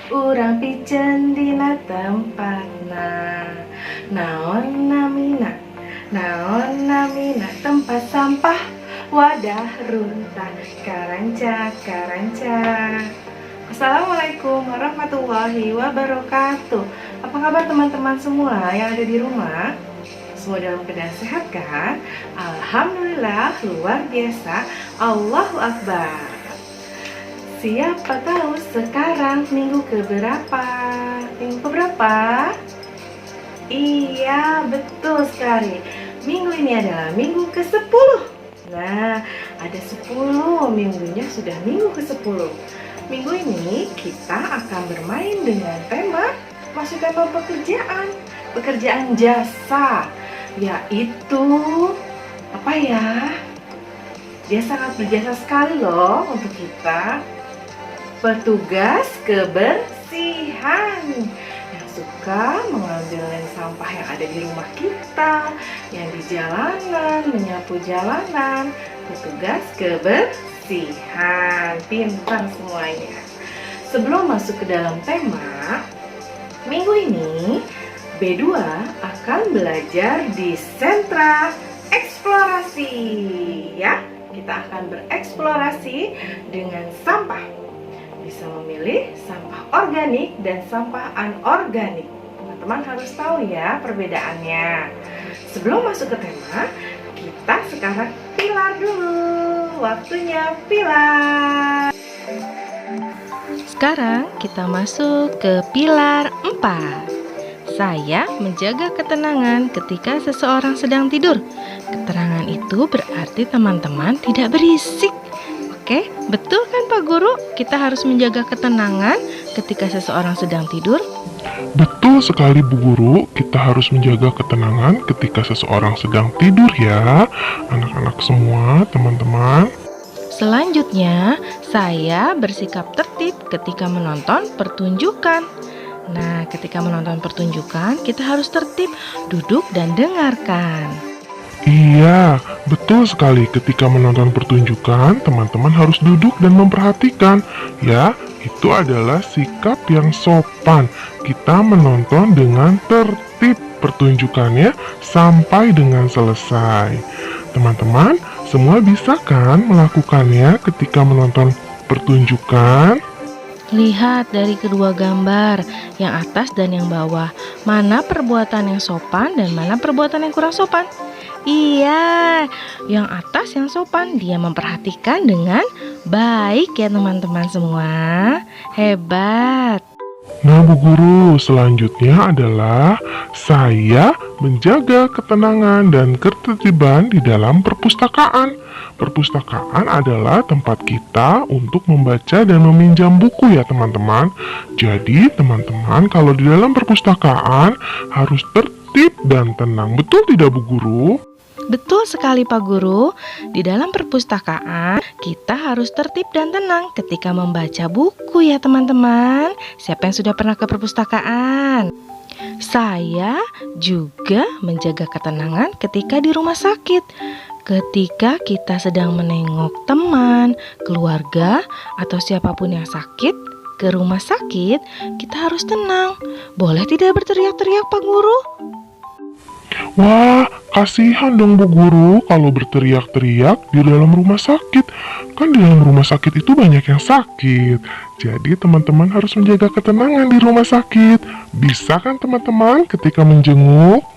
urang pijen dina tempatna. Naon namina, naon namina, tempat sampah, wadah runtah, karanca, karanca. Assalamualaikum warahmatullahi wabarakatuh. Apa kabar teman-teman semua yang ada di rumah? Semua dalam keadaan sehat kan? Alhamdulillah, luar biasa. Allahu Akbar. Siapa tahu sekarang minggu keberapa? Minggu keberapa? Iya, betul sekali. Minggu ini adalah minggu ke-10. Nah, ada 10 minggunya, sudah minggu ke-10. Minggu ini kita akan bermain dengan tema, masih tema pekerjaan jasa, yaitu apa ya? Dia sangat berjasa sekali loh untuk kita. Petugas kebersihan yang suka mengambil sampah yang ada di rumah kita, yang di jalanan, menyapu jalanan. Petugas kebersihan, pintar semuanya. Sebelum masuk ke dalam tema, minggu ini B2 akan belajar di sentra eksplorasi ya. Kita akan bereksplorasi dengan sampah. Bisa memilih sampah organik dan sampah anorganik. Teman-teman harus tahu ya perbedaannya. Sebelum masuk ke tema, kita sekarang pilar dulu. Waktunya pilar. Sekarang kita masuk ke pilar 4. Saya menjaga ketenangan ketika seseorang sedang tidur. Keterangan itu berarti teman-teman tidak berisik. Oke, betul kan Pak Guru? Kita harus menjaga ketenangan ketika seseorang sedang tidur. Betul sekali Bu Guru, kita harus menjaga ketenangan ketika seseorang sedang tidur ya. Anak-anak semua, teman-teman. Selanjutnya, saya bersikap tertib ketika menonton pertunjukan. Nah, ketika menonton pertunjukan, kita harus tertib, duduk dan dengarkan. Iya, betul sekali. Ketika menonton pertunjukan, teman-teman harus duduk dan memperhatikan. Ya, itu adalah sikap yang sopan. Kita menonton dengan tertib pertunjukannya sampai dengan selesai. Teman-teman, semua bisa kan melakukannya ketika menonton pertunjukan? Lihat dari kedua gambar, yang atas dan yang bawah. Mana perbuatan yang sopan dan mana perbuatan yang kurang sopan? Iya, yang atas yang sopan, dia memperhatikan dengan baik ya teman-teman semua. Hebat. Nah Bu Guru, selanjutnya adalah saya menjaga ketenangan dan ketertiban di dalam perpustakaan. Perpustakaan adalah tempat kita untuk membaca dan meminjam buku ya teman-teman. Jadi teman-teman kalau di dalam perpustakaan harus tertib dan tenang. Betul tidak Bu Guru? Betul sekali Pak Guru, di dalam perpustakaan kita harus tertib dan tenang ketika membaca buku ya teman-teman. Siapa yang sudah pernah ke perpustakaan? Saya juga menjaga ketenangan ketika di rumah sakit. Ketika kita sedang menengok teman, keluarga, atau siapapun yang sakit ke rumah sakit, kita harus tenang. Boleh tidak berteriak-teriak Pak Guru? Wah, kasihan dong Bu Guru kalau berteriak-teriak di dalam rumah sakit. Kan di dalam rumah sakit itu banyak yang sakit. Jadi teman-teman harus menjaga ketenangan di rumah sakit. Bisa kan teman-teman ketika menjenguk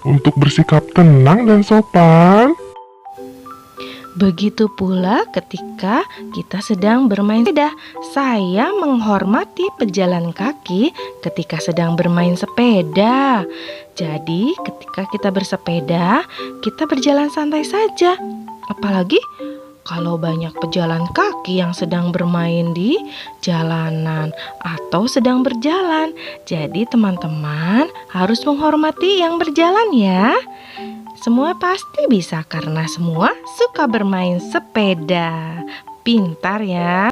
untuk bersikap tenang dan sopan? Begitu pula ketika kita sedang bermain sepeda. Saya menghormati pejalan kaki ketika sedang bermain sepeda. Jadi ketika kita bersepeda, kita berjalan santai saja. Apalagi kalau banyak pejalan kaki yang sedang bermain di jalanan atau sedang berjalan. Jadi teman-teman harus menghormati yang berjalan ya. Semua pasti bisa karena semua suka bermain sepeda. Pintar ya.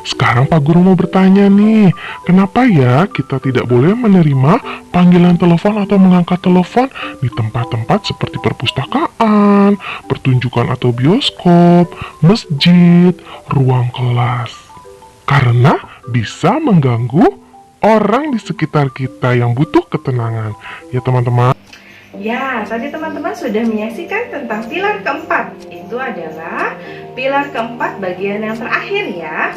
Sekarang Pak Guru mau bertanya nih, kenapa ya kita tidak boleh menerima panggilan telepon atau mengangkat telepon di tempat-tempat seperti perpustakaan, pertunjukan atau bioskop, masjid, ruang kelas? Karena bisa mengganggu orang di sekitar kita yang butuh ketenangan. Ya teman-teman. Ya, tadi teman-teman sudah menyaksikan tentang pilar keempat. Itu adalah pilar keempat bagian yang terakhir ya.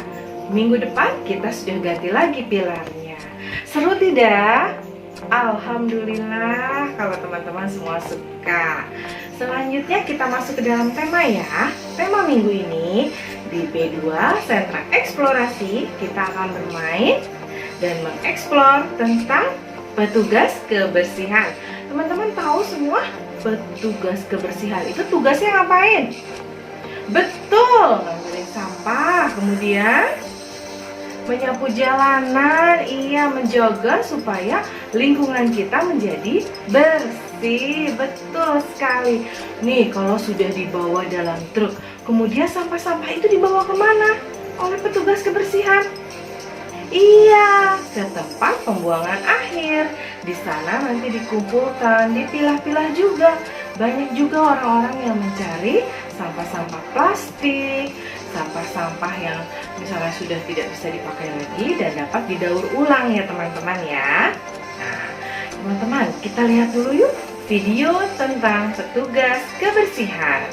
Minggu depan kita sudah ganti lagi pilarnya. Seru tidak? Alhamdulillah kalau teman-teman semua suka. Selanjutnya kita masuk ke dalam tema ya. Tema minggu ini di B2 Sentra Eksplorasi kita akan bermain dan mengeksplor tentang petugas kebersihan. Teman-teman tahu semua petugas kebersihan itu tugasnya ngapain? Betul, ngambilin sampah, kemudian menyapu jalanan, iya, menjaga supaya lingkungan kita menjadi bersih. Betul sekali. Nih, kalau sudah dibawa dalam truk, kemudian sampah-sampah itu dibawa kemana? Oleh petugas kebersihan. Iya, ke tempat pembuangan akhir. Di sana nanti dikumpulkan, dipilah-pilah juga. Banyak juga orang-orang yang mencari sampah-sampah plastik, sampah-sampah yang misalnya sudah tidak bisa dipakai lagi dan dapat didaur ulang ya teman-teman ya. Nah, teman-teman, kita lihat dulu yuk video tentang petugas kebersihan.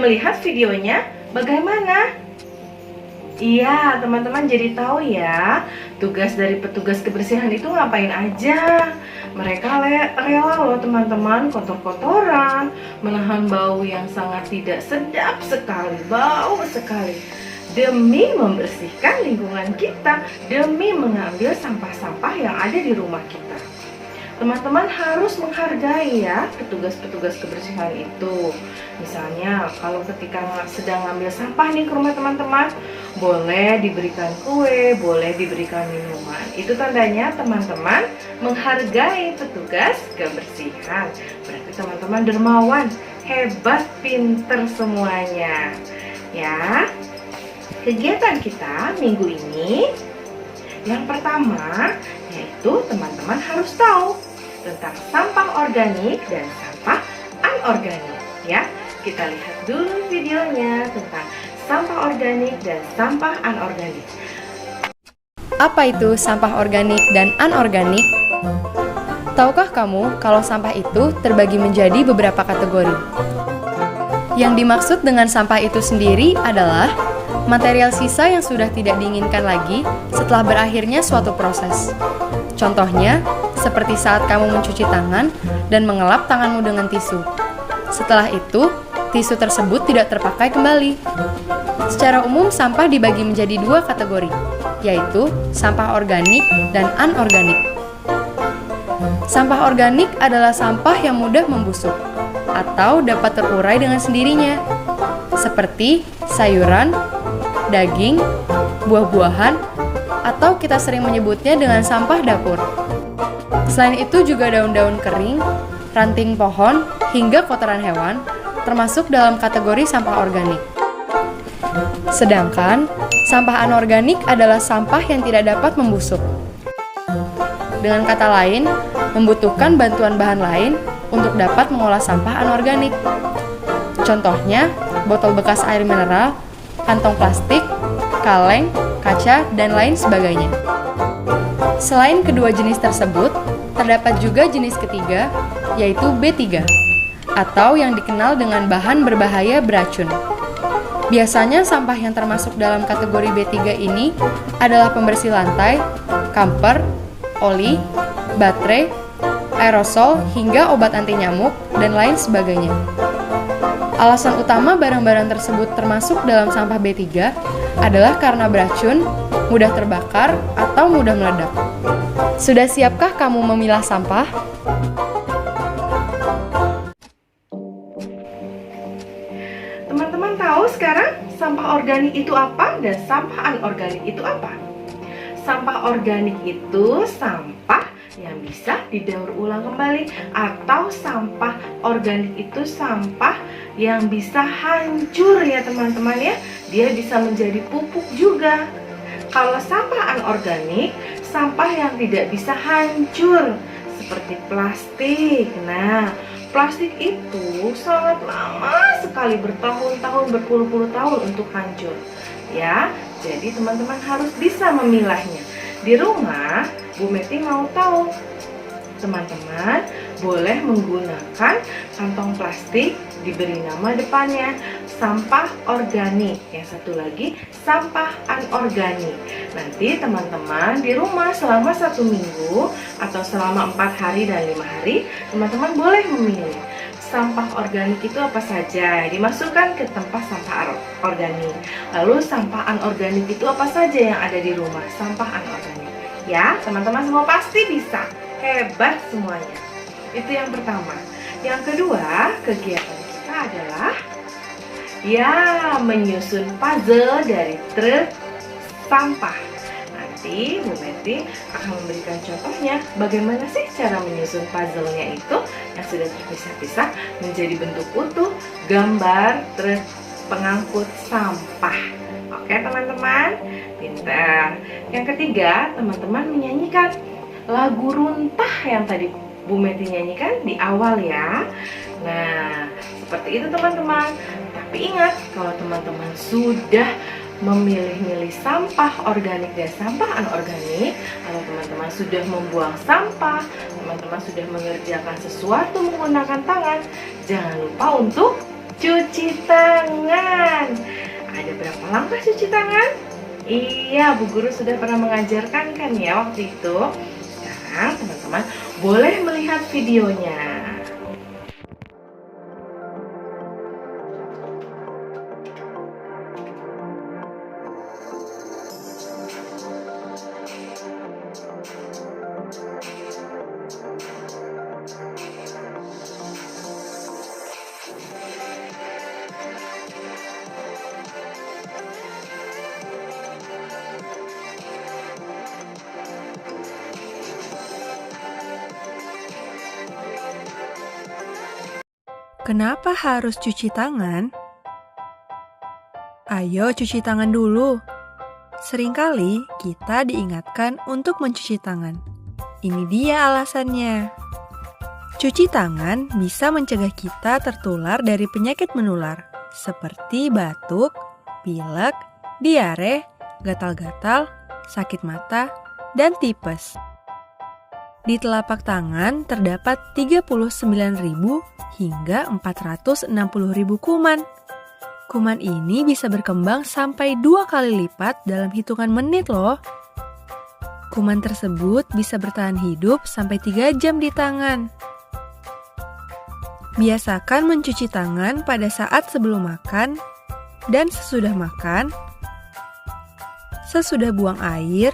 melihat videonya? Bagaimana? Iya, teman-teman jadi tahu ya, tugas dari petugas kebersihan itu ngapain aja. Mereka rela loh teman-teman, kotor-kotoran, menahan bau yang sangat tidak sedap sekali, bau sekali, demi membersihkan lingkungan kita, demi mengambil sampah-sampah yang ada di rumah kita. Teman-teman harus menghargai ya petugas-petugas kebersihan itu. Misalnya kalau ketika sedang ngambil sampah nih ke rumah teman-teman, boleh diberikan kue, boleh diberikan minuman. Itu tandanya teman-teman menghargai petugas kebersihan. Berarti teman-teman dermawan, hebat, pinter semuanya. Ya, kegiatan kita minggu ini yang pertama yaitu teman-teman harus tahu tentang sampah organik dan sampah anorganik ya. Kita lihat dulu videonya tentang sampah organik dan sampah anorganik. Apa itu sampah organik dan anorganik? Tahukah kamu kalau sampah itu terbagi menjadi beberapa kategori? Yang dimaksud dengan sampah itu sendiri adalah material sisa yang sudah tidak diinginkan lagi setelah berakhirnya suatu proses. Contohnya, seperti saat kamu mencuci tangan dan mengelap tanganmu dengan tisu. Setelah itu, tisu tersebut tidak terpakai kembali. Secara umum, sampah dibagi menjadi dua kategori, yaitu sampah organik dan anorganik. Sampah organik adalah sampah yang mudah membusuk atau dapat terurai dengan sendirinya, seperti sayuran, daging, buah-buahan, atau kita sering menyebutnya dengan sampah dapur. Selain itu juga daun-daun kering, ranting pohon, hingga kotoran hewan termasuk dalam kategori sampah organik. Sedangkan sampah anorganik adalah sampah yang tidak dapat membusuk. Dengan kata lain, membutuhkan bantuan bahan lain untuk dapat mengolah sampah anorganik. Contohnya, botol bekas air mineral, kantong plastik, kaleng, kaca, dan lain sebagainya. Selain kedua jenis tersebut, terdapat juga jenis ketiga, yaitu B3, atau yang dikenal dengan bahan berbahaya beracun. Biasanya sampah yang termasuk dalam kategori B3 ini adalah pembersih lantai, kamper, oli, baterai, aerosol, hingga obat anti nyamuk, dan lain sebagainya. Alasan utama barang-barang tersebut termasuk dalam sampah B3 adalah karena beracun, mudah terbakar, atau mudah meledak. Sudah siapkah kamu memilah sampah? Teman-teman tahu sekarang sampah organik itu apa dan sampah anorganik itu apa? Sampah organik itu sampah yang bisa didaur ulang kembali, atau sampah organik itu sampah yang bisa hancur ya teman-teman ya. Dia bisa menjadi pupuk juga. Kalau sampah anorganik, sampah yang tidak bisa hancur seperti plastik. Nah, plastik itu sangat lama sekali, bertahun-tahun, berpuluh-puluh tahun untuk hancur. Ya, jadi teman-teman harus bisa memilahnya. Di rumah, Bu Meti mau tahu, teman-teman boleh menggunakan kantong plastik, diberi nama depannya sampah organik, yang satu lagi sampah anorganik. Nanti teman-teman di rumah selama 1 minggu atau selama 4 hari dan 5 hari, teman-teman boleh memilih sampah organik itu apa saja, dimasukkan ke tempat sampah organik. Lalu sampah anorganik itu apa saja yang ada di rumah, sampah anorganik. Ya, teman-teman semua pasti bisa, hebat semuanya. Itu yang pertama. Yang kedua, kegiatan kita adalah ya menyusun puzzle dari truk sampah. Nanti Bu Meti akan memberikan contohnya bagaimana sih cara menyusun puzzle-nya itu yang sudah terpisah-pisah menjadi bentuk utuh gambar truk pengangkut sampah. Oke teman-teman, pintar. Yang ketiga, teman-teman menyanyikan lagu runtah yang tadi Bu Meti nyanyikan di awal ya. Nah, seperti itu teman-teman. Tapi ingat, kalau teman-teman sudah memilih-milih sampah organik dan sampah anorganik, kalau teman-teman sudah membuang sampah, teman-teman sudah mengerjakan sesuatu menggunakan tangan, jangan lupa untuk cuci tangan. Ada berapa langkah cuci tangan? Iya, Bu Guru sudah pernah mengajarkan kan ya waktu itu. Sekarang teman-teman boleh melihat videonya. Kenapa harus cuci tangan? Ayo cuci tangan dulu. Seringkali kita diingatkan untuk mencuci tangan. Ini dia alasannya. Cuci tangan bisa mencegah kita tertular dari penyakit menular seperti batuk, pilek, diare, gatal-gatal, sakit mata, dan tipes. Di telapak tangan terdapat 39.000 hingga 460.000 kuman. Kuman ini bisa berkembang sampai 2 kali lipat dalam hitungan menit loh. Kuman tersebut bisa bertahan hidup sampai 3 jam di tangan. Biasakan mencuci tangan pada saat sebelum makan dan sesudah makan, sesudah buang air,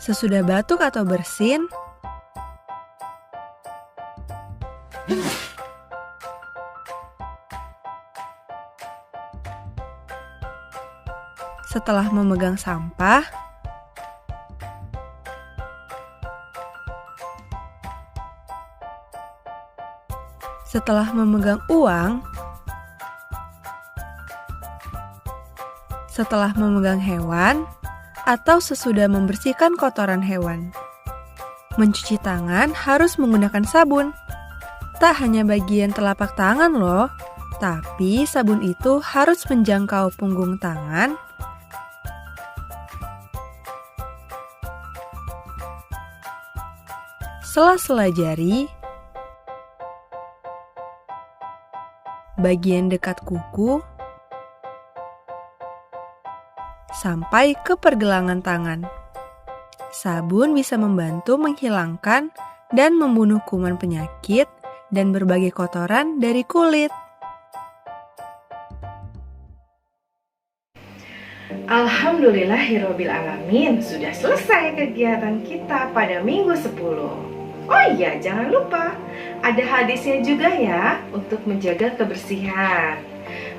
sesudah batuk atau bersin, setelah memegang sampah, setelah memegang uang, setelah memegang hewan, atau sesudah membersihkan kotoran hewan. Mencuci tangan harus menggunakan sabun. Tak hanya bagian telapak tangan loh, tapi sabun itu harus menjangkau punggung tangan, sela-sela jari, bagian dekat kuku, sampai ke pergelangan tangan. Sabun bisa membantu menghilangkan dan membunuh kuman penyakit dan berbagai kotoran dari kulit. Alhamdulillahirrabbilalamin, sudah selesai kegiatan kita pada minggu 10. Oh iya, jangan lupa ada hadisnya juga ya untuk menjaga kebersihan.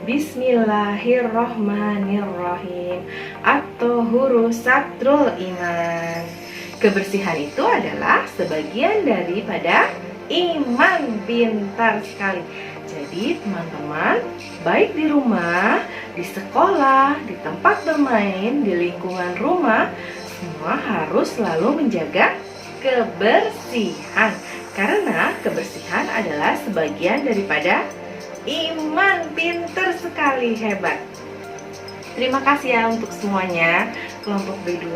Bismillahirrohmanirrohim. At-Tahuru satrul iman. Kebersihan itu adalah sebagian daripada iman. Pintar sekali. Jadi teman-teman, baik di rumah, di sekolah, di tempat bermain, di lingkungan rumah, semua harus selalu menjaga kebersihan. Karena kebersihan adalah sebagian daripada iman. Pinter sekali, hebat. Terima kasih ya untuk semuanya. Kelompok B2,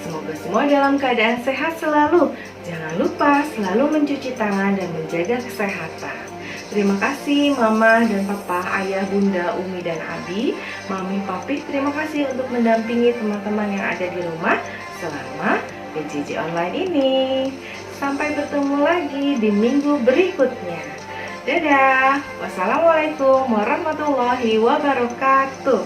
semoga semua dalam keadaan sehat selalu. Jangan lupa selalu mencuci tangan dan menjaga kesehatan. Terima kasih Mama dan Papa, Ayah, Bunda, Umi, dan Abi. Mami, Papi, terima kasih untuk mendampingi teman-teman yang ada di rumah selama PJJ online ini. Sampai bertemu lagi di minggu berikutnya. Dadah. Wassalamualaikum warahmatullahi wabarakatuh.